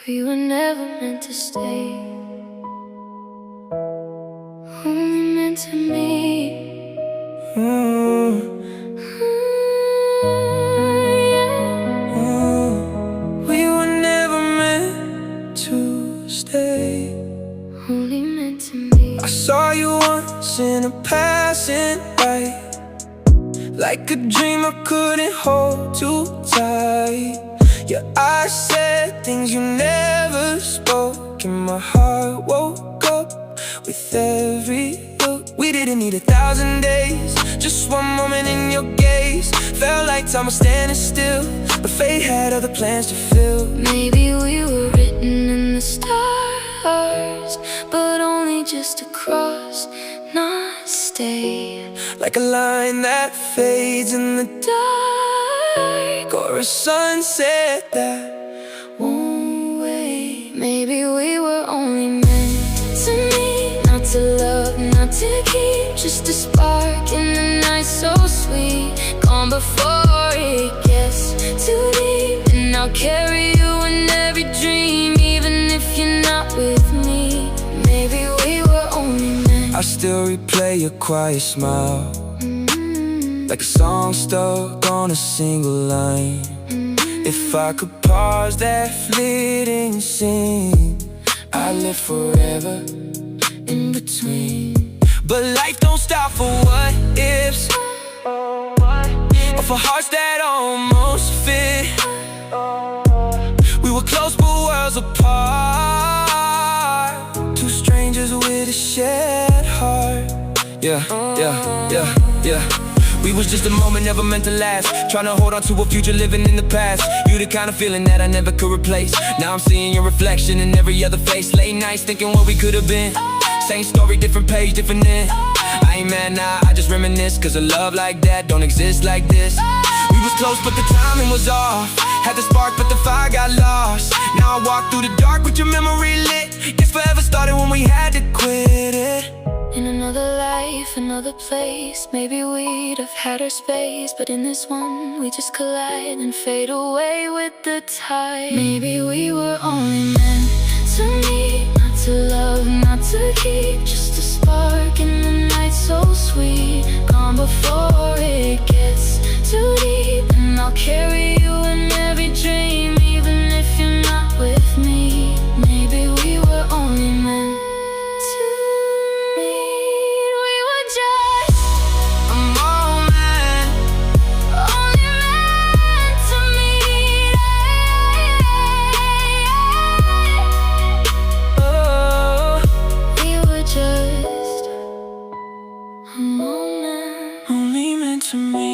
We were never meant to stay, only meant to meet. We were never meant to stay, Only meant to meet. I saw you once in a passing light, like a dream I couldn't hold too tight. Your eyes said things you never spoke, and my heart woke up with every look. We didn't need 1,000 days, just one moment in your gaze. Felt like time was standing still, but fate had other plans to fill. Maybe we were written in the stars, but only just to cross, not stay. Like a line that fades in the dark, or a sunset that won't wait. Maybe we were only meant to meet, not to love, not to keep. Just a spark in the night so sweet, gone before it gets too deep. And I'll carry you in every dream, even if you're not with me. Maybe we were only meant. I still replay your quiet smile, like a song stuck on a single line. If I could pause that fleeting scene, I'd live forever in between. But life don't stop for what ifs, or for hearts that almost fit. We were close but worlds apart, two strangers with a shared heart. Yeah. We was just a moment never meant to last, trying to hold on to a future living in the past. You the kind of feeling that I never could replace. Now I'm seeing your reflection in every other face. Late nights thinking what we could have been. Same story, different page, different end. I ain't mad now, I just reminisce, cause a love like that don't exist like this. We was close but the timing was off, had the spark but the fire got lost. Now I walk through the dark with your memory lit. Guess forever started when we had to quit it. In another life, another place, maybe we'd have had our space. But in this one, we just collide and fade away with the tide. Maybe we were only meant to meet, not to love, not to keep. Just a spark in the night so sweet, gone before it gets too deep. And I'll carry you in every dream, even if you're not with me. Maybe we were only meant to meet. We were just A moment, only meant to meet. oh, We were just a moment. only meant to me.